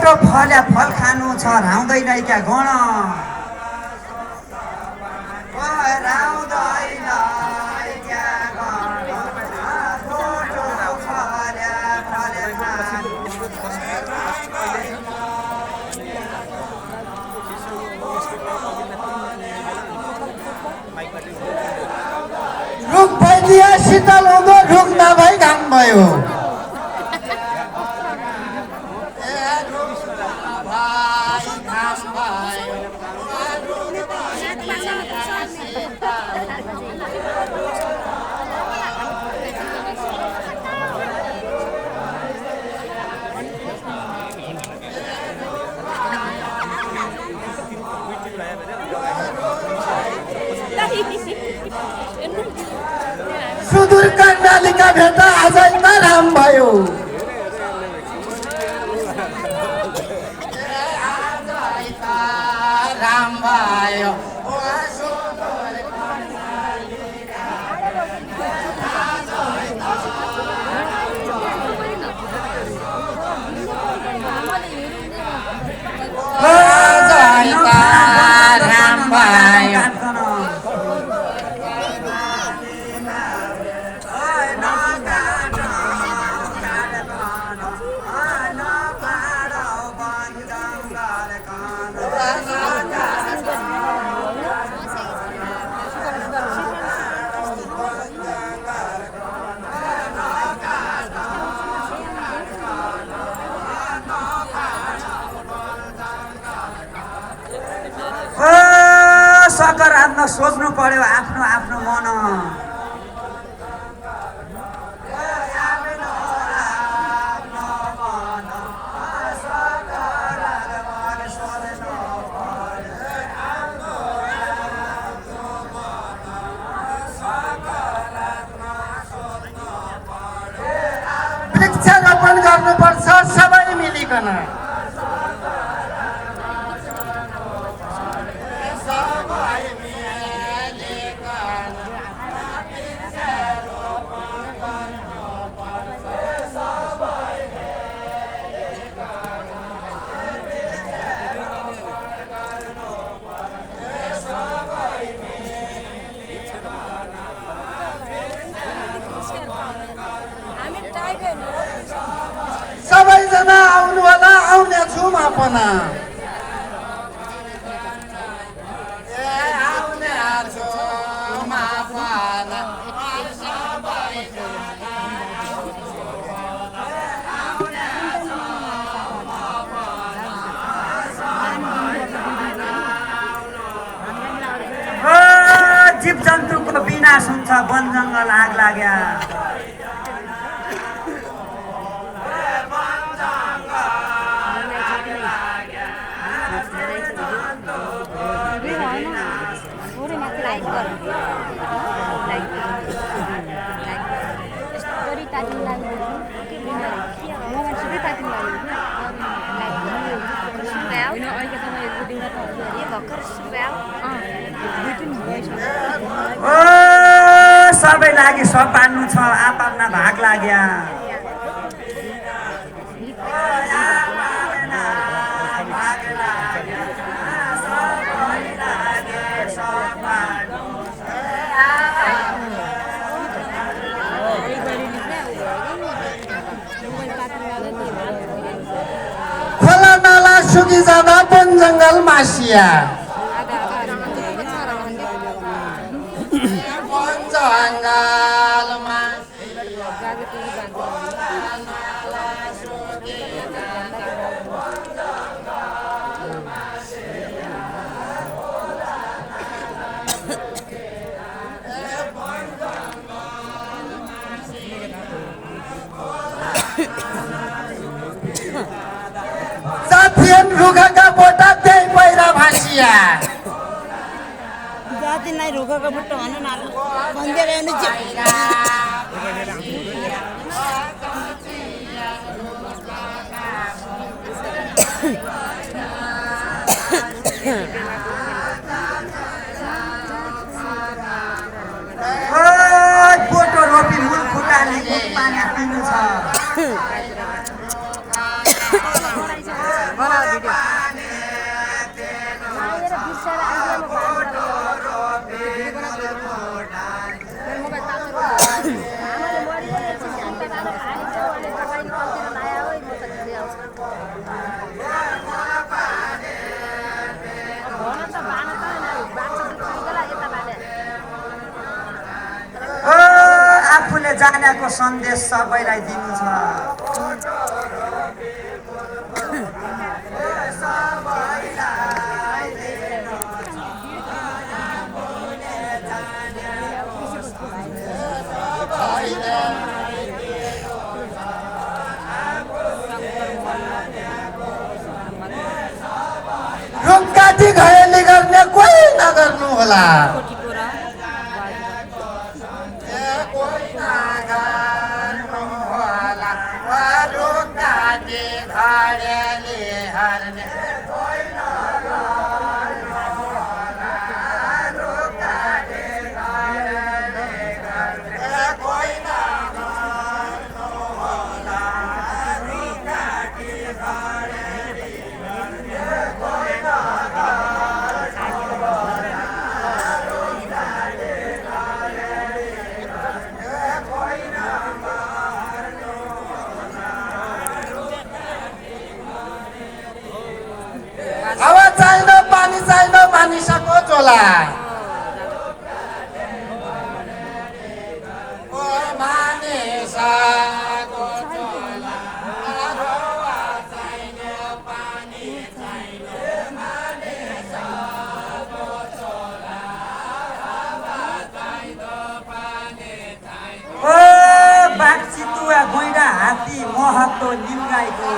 यत्रो फल्या फल खानु छ राउँदैन क्या गण रुख भइदिए शीतल हुँदो रुख नभई घाम भयो सुदूर कर्णालीका भेट आज राम भयो राम भयो राम भयो सकारात्मक सोच्नु पर्यो आफ्नो आफ्नो मन वृक्षारोपण गर्नुपर्छ सबै मिलिकन सबैजना आउनु होला आउने छु म पनि आउने छु म पनि जीव जन्तुको विनाश हुन्छ वन जङ्गल आग लाग्या सबै लागि सब पाल्नु छ आफ्ना भाग लाग्या खोला नाला सुकी जाँदा वन जङ्गल मासिया वन जङ्गल जाथियन रुखका बोटा त्यही पहिरा भाँसिया जाति नै रुखको बुट्टो भन्नु न भन्दै रहनु बोटो रोपी मूल खुट्टाले पानी पिनु छ आफूले जानेको सन्देश सबैलाई दिनु छ। रुखकाटी घरेली गर्ने कोही नगर्नु होला। रुखकाटी घरेली गर्ने हावा चाहिन, पानी चाहिन, मानिसको चोला। ओ मानिसको चोला, हावा चाहिन, पानी चाहिन, मानिसको चोला, हावा चाहिन, पानी चाहिन। ओ बाघ चितुवा गैँडा हात्ती महत्त्व निम्गाईको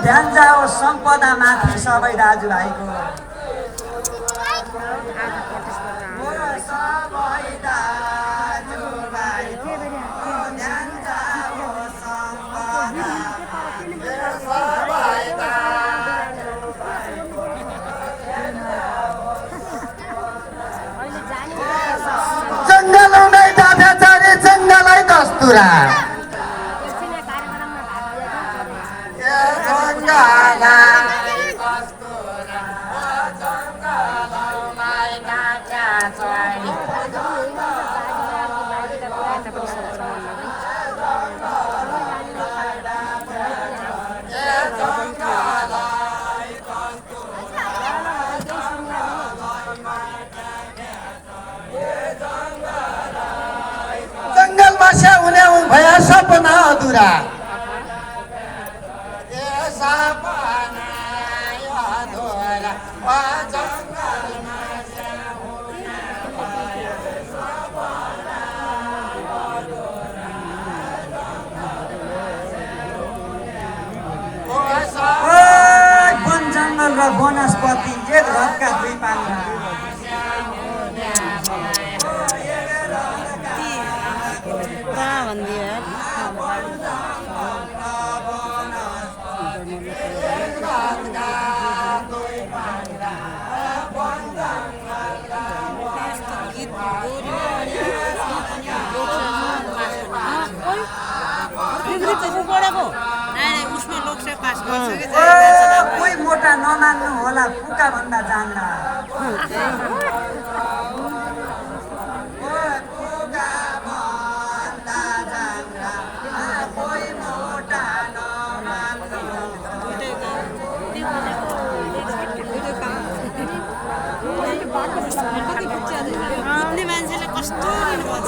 ध्यान जाओस् सम्पदा माथि सबै दाजुभाइको। जङ्गलमै दादाचारी जङ्गलै कस्तुरा। जङ्गलमा स्याउने भया सपना अधुरा। वन जङ्गल र वनस्पति एक रथका दुई पाङ्ग्रा। कोही मोटा नमान्नु होला, फुका भन्दा जान्दा।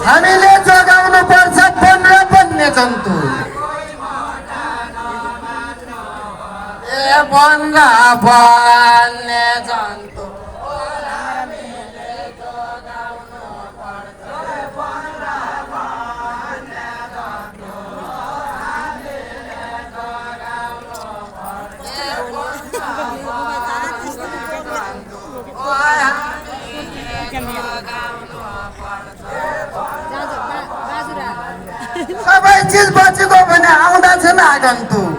हामीले जोगाउनु पर्छ वन र वन्य जन्तु। वन र वन्य जन्तु सबै चिज बचेको भने आउँदा छन् आगन्तुक।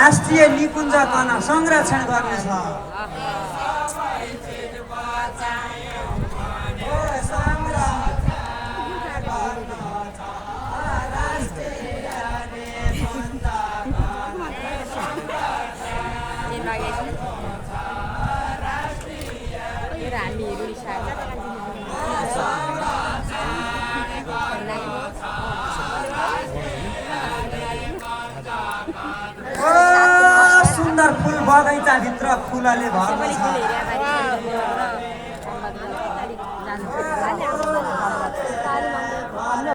राष्ट्रिय निकुञ्जकन संरक्षण गर्नेछ। सुन्दर फुल बगैँचाभित्र फुलले भर्नु छ।